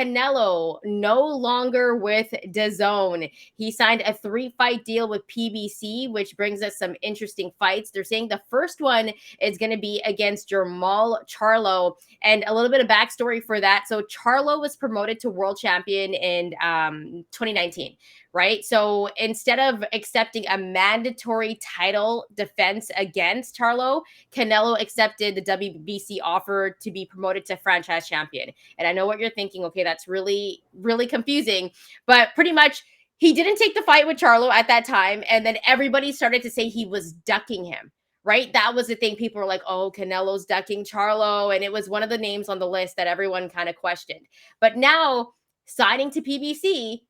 Canelo no longer with DAZN. He signed a 3-fight deal with PBC, which brings us some interesting fights. They're saying the first one is going to be against Jermall Charlo. And a little bit of backstory for that. So Charlo was promoted to world champion in 2019. Right. So instead of accepting a mandatory title defense against Charlo, Canelo accepted the WBC offer to be promoted to franchise champion. And I know what you're thinking. Okay, that's really, really confusing. But pretty much he didn't take the fight with Charlo at that time. And then everybody started to say he was ducking him. Right. That was the thing. People were like, oh, Canelo's ducking Charlo. And it was one of the names on the list that everyone kind of questioned. But now signing to PBC,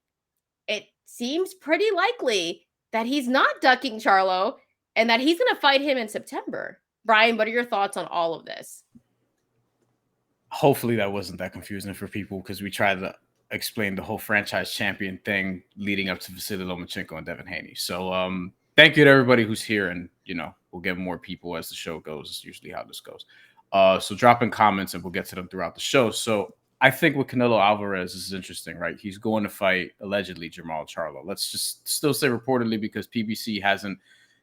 it seems pretty likely that he's not ducking Charlo and that he's going to fight him in September. Bryan, what are your thoughts on all of this? Hopefully that wasn't that confusing for people, because we tried to explain the whole franchise champion thing leading up to Vasily Lomachenko and Devin Haney. So thank you to everybody who's here, and we'll get more people as the show goes. It's usually how this goes. So drop in comments and we'll get to them throughout the show. So I think with Canelo Alvarez, this is interesting, right? He's going to fight, allegedly, Jermall Charlo. Let's just still say reportedly, because PBC hasn't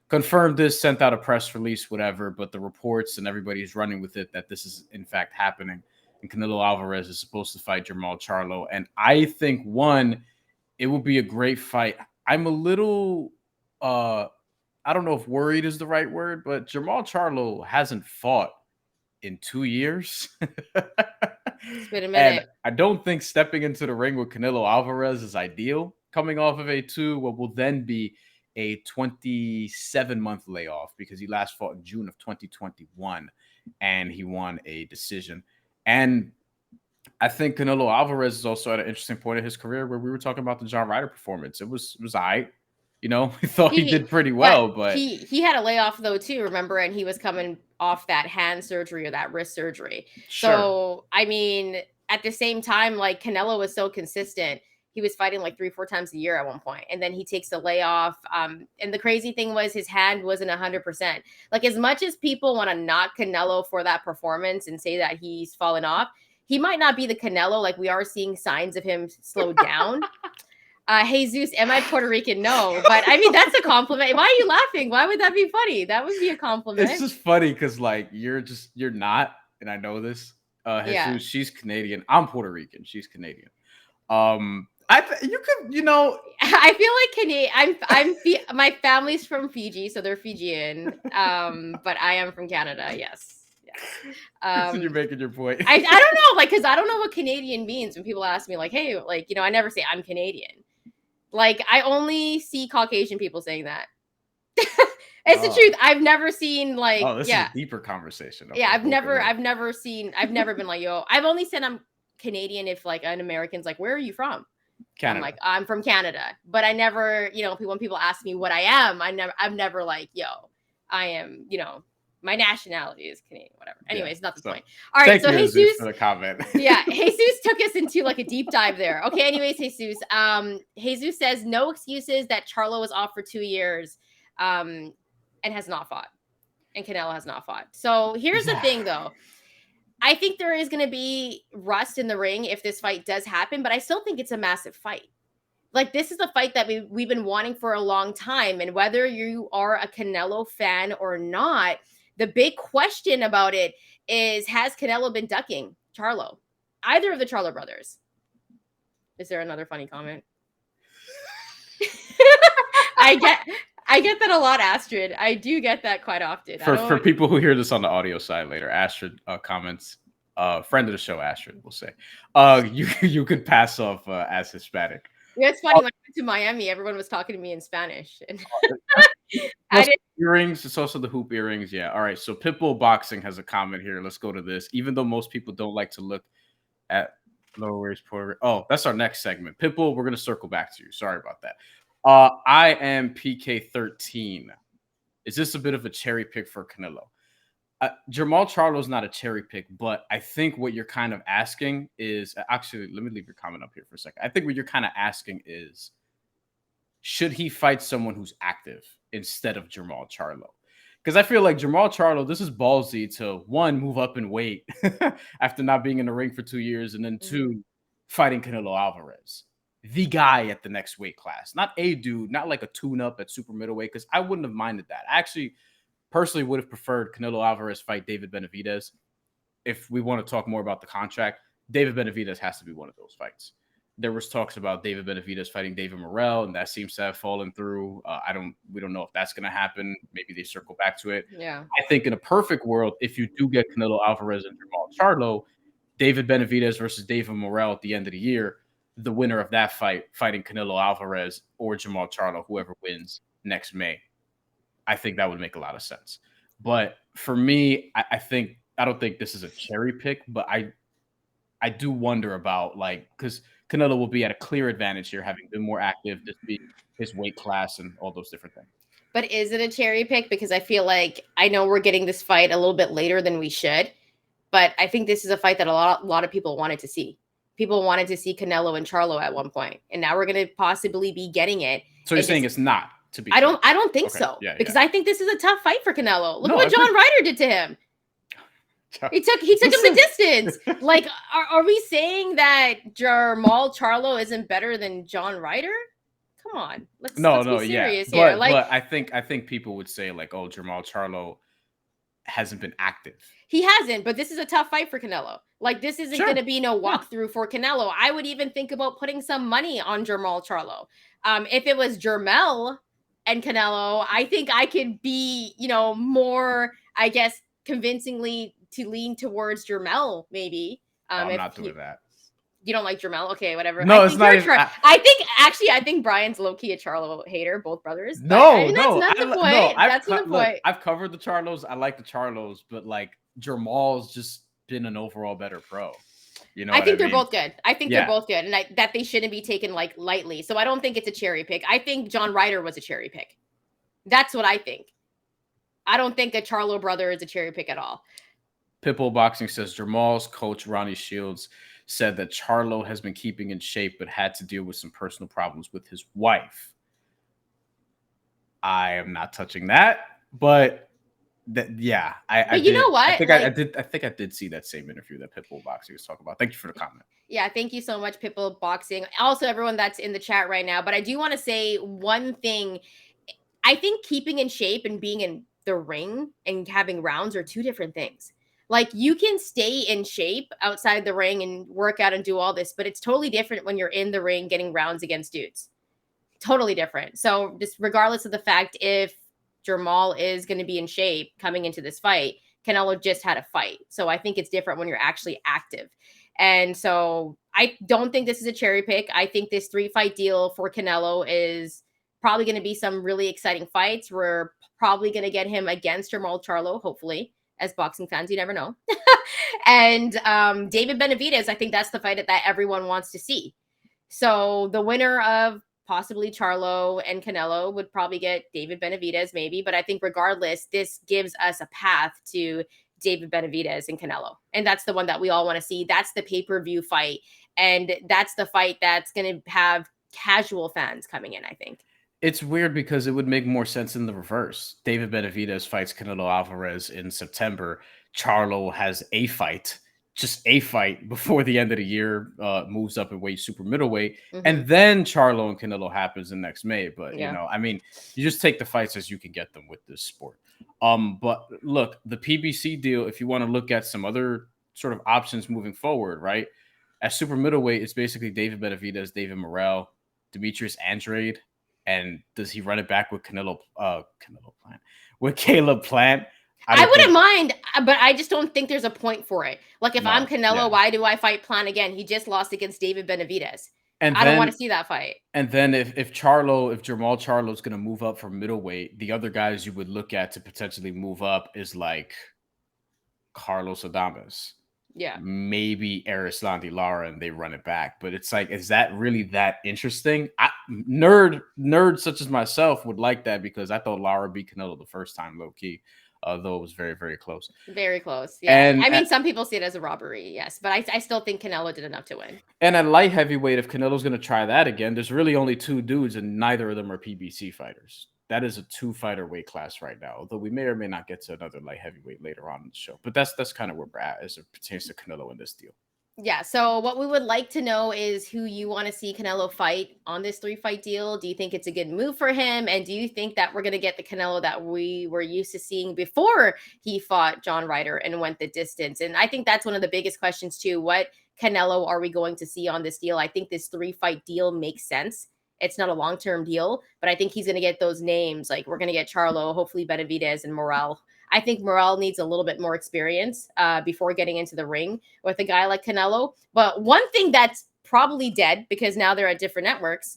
confirmed this, sent out a press release, whatever, but the reports and everybody's running with it that this is in fact happening. And Canelo Alvarez is supposed to fight Jermall Charlo. And I think, one, it will be a great fight. I'm a little, I don't know if worried is the right word, but Jermall Charlo hasn't fought in 2 years. It's been a minute. And I don't think stepping into the ring with Canelo Alvarez is ideal, coming off of what will then be a 27-month layoff, because he last fought in June of 2021 and he won a decision. And I think Canelo Alvarez is also at an interesting point in his career where we were talking about the John Ryder performance. It was all right. We thought he did pretty well, but he had a layoff though too, remember? And he was coming off that hand surgery or that wrist surgery. Sure. So, I mean, at the same time, like, Canelo was so consistent. He was fighting like 3-4 times a year at one point, and then he takes the layoff. And the crazy thing was his hand wasn't 100%. Like, as much as people want to knock Canelo for that performance and say that he's fallen off, he might not be the Canelo. Like, we are seeing signs of him slow down. Jesus, am I Puerto Rican? No, but I mean, that's a compliment. Why are you laughing? Why would that be funny? That would be a compliment. It's just funny because, like, you're not, and I know this. Jesus, she's Canadian. I'm Puerto Rican. She's Canadian. I feel like Canadian. My family's from Fiji, so they're Fijian. But I am from Canada. Yes. So you're making your point. I don't know, like, because I don't know what Canadian means when people ask me, like, hey, like, I never say I'm Canadian. Like, I only see Caucasian people saying that. It's the truth. I've never seen, like, this is a deeper conversation. Okay, I've never been like, yo, I've only said I'm Canadian if, like, an American's like, where are you from? Canada. I'm like, I'm from Canada. But I never, when people ask me what I am, I've never like, yo, I am, my nationality is Canadian, whatever. Anyways, not the point. All right, so Jesus for the comment. Yeah, Jesus took us into like a deep dive there. Okay, anyways, Jesus. Jesus says no excuses that Charlo was off for 2 years, and has not fought, and Canelo has not fought. So here's the thing, though. I think there is going to be rust in the ring if this fight does happen, but I still think it's a massive fight. Like, this is a fight that we've been wanting for a long time, and whether you are a Canelo fan or not, the big question about it is, has Canelo been ducking Charlo? Either of the Charlo brothers. Is there another funny comment? I get that a lot, Astrid. I do get that quite often. For people who hear this on the audio side later, Astrid comments, friend of the show, Astrid will say, you could pass off as Hispanic. Yeah, it's funny. When I went to Miami, everyone was talking to me in Spanish. And earrings. It's also the hoop earrings. Yeah. All right. So Pitbull Boxing has a comment here. Let's go to this. Even though most people don't like to look at lowerways Puerto Rican. Oh, that's our next segment. Pitbull, we're going to circle back to you. Sorry about that. I am PK13. Is this a bit of a cherry pick for Canelo? Jermall Charlo is not a cherry pick, but I think what you're kind of asking is, actually, let me leave your comment up here for a second. I think what you're kind of asking is, should he fight someone who's active instead of Jermall Charlo? Because I feel like Jermall Charlo, this is ballsy to, one, move up in weight after not being in the ring for 2 years, and then two, fighting Canelo Alvarez. The guy at the next weight class. Not a dude, not like a tune-up at super middleweight, because I wouldn't have minded that. I actually personally would have preferred Canelo Alvarez fight David Benavidez. If we want to talk more about the contract, David Benavidez has to be one of those fights. There was talks about David Benavidez fighting David Morrell, and that seems to have fallen through. We don't know if that's going to happen. Maybe they circle back to it. Yeah. I think in a perfect world, if you do get Canelo Alvarez and Jermall Charlo, David Benavidez versus David Morrell at the end of the year, the winner of that fight, fighting Canelo Alvarez or Jermall Charlo, whoever wins next May. I think that would make a lot of sense. But for me, I don't think this is a cherry pick, but I do wonder about, like, because Canelo will be at a clear advantage here, having been more active, this being his weight class and all those different things. But is it a cherry pick? Because I feel like I know we're getting this fight a little bit later than we should, but I think this is a fight that a lot of people wanted to see. People wanted to see Canelo and Charlo at one point, and now we're going to possibly be getting it. So you're saying it's not to be? I don't think okay. so. Yeah, because I think this is a tough fight for Canelo. Look at what I John Ryder did to him. He took him the distance. Like, are we saying that Jermall Charlo isn't better than John Ryder? Come on, let's be serious here. But I think people would say, like, oh, Jermall Charlo hasn't been active. He hasn't, but this is a tough fight for Canelo. Like, this isn't going to be no walkthrough for Canelo. I would even think about putting some money on Jermall Charlo. If it was Jermell and Canelo, I think I could be, more, I guess, convincingly to lean towards Jermell, maybe. I'm not doing that. You don't like Jermell? Okay, whatever. No, it's not. I think Bryan's low-key a Charlo hater, both brothers. That's not the point. That's not the point. I've covered the Charlos. I like the Charlos, but, like, Jermall's just been an overall better pro. I think they're both good. I think they're both good, and that they shouldn't be taken, like, lightly. So I don't think it's a cherry pick. I think John Ryder was a cherry pick. That's what I think. I don't think a Charlo brother is a cherry pick at all. Pitbull Boxing says Jermall's coach Ronnie Shields said that Charlo has been keeping in shape but had to deal with some personal problems with his wife. I am not touching that, but you know what? I think I did see that same interview that Pitbull Boxing was talking about. Thank you for the comment. Yeah, thank you so much, Pitbull Boxing. Also, everyone that's in the chat right now. But I do want to say one thing. I think keeping in shape and being in the ring and having rounds are two different things. Like, you can stay in shape outside the ring and work out and do all this, but it's totally different when you're in the ring getting rounds against dudes. Totally different. So just regardless of the fact if Jermall is going to be in shape coming into this fight, Canelo just had a fight. So I think it's different when you're actually active. And so I don't think this is a cherry pick. I think this 3-fight deal for Canelo is probably going to be some really exciting fights. We're probably going to get him against Jermall Charlo, hopefully. As boxing fans, you never know. And David Benavidez, I think that's the fight that everyone wants to see. So the winner of possibly Charlo and Canelo would probably get David Benavidez, maybe. But I think regardless, this gives us a path to David Benavidez and Canelo. And that's the one that we all want to see. That's the pay-per-view fight. And that's the fight that's going to have casual fans coming in, I think. It's weird because it would make more sense in the reverse. David Benavidez fights Canelo Alvarez in September. Charlo has a fight, just a fight before the end of the year, moves up in weight super middleweight. Mm-hmm. And then Charlo and Canelo happens in next May. But, you just take the fights as you can get them with this sport. But look, the PBC deal, if you want to look at some other sort of options moving forward, right? At super middleweight, it's basically David Benavidez, David Morrell, Demetrius Andrade. And does he run it back with Caleb Plant? I wouldn't mind, but I just don't think there's a point for it. Like, if I'm Canelo, why do I fight Plant again? He just lost against David Benavidez. And I don't want to see that fight. And then if Jermall Charlo is going to move up from middleweight, the other guys you would look at to potentially move up is like Carlos Adames. Yeah. Maybe Erislandy Lara, and they run it back. But it's like, is that really that interesting? Nerds such as myself would like that because I thought Lara beat Canelo the first time, low key, though it was very, very close. Very close. Yeah. And some people see it as a robbery, yes. But I still think Canelo did enough to win. And at light heavyweight, if Canelo's going to try that again, there's really only two dudes, and neither of them are PBC fighters. That is a 2-fighter weight class right now, although we may or may not get to another light heavyweight later on in the show. But that's kind of where we're at as it pertains to Canelo in this deal. Yeah, so what we would like to know is who you want to see Canelo fight on this 3-fight deal. Do you think it's a good move for him? And do you think that we're going to get the Canelo that we were used to seeing before he fought John Ryder and went the distance? And I think that's one of the biggest questions too. What Canelo are we going to see on this deal? I think this 3-fight deal makes sense. It's not a long-term deal, but I think he's going to get those names. Like we're going to get Charlo, hopefully Benavidez and Morrell. I think Morrell needs a little bit more experience before getting into the ring with a guy like Canelo. But one thing that's probably dead because now they're at different networks.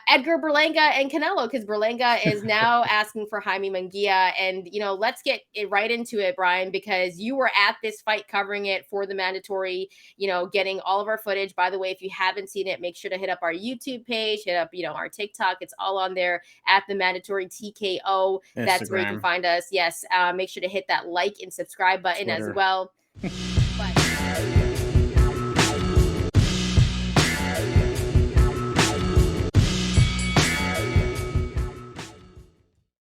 Edgar Berlanga and Canelo, because Berlanga is now asking for Jaime Munguia. And, let's get it right into it, Bryan, because you were at this fight covering it for the mandatory, getting all of our footage. By the way, if you haven't seen it, make sure to hit up our YouTube page, hit up, our TikTok. It's all on there at the mandatory TKO. That's where you can Instagram. find us. Yes. Make sure to hit that like and subscribe button Twitter. as well.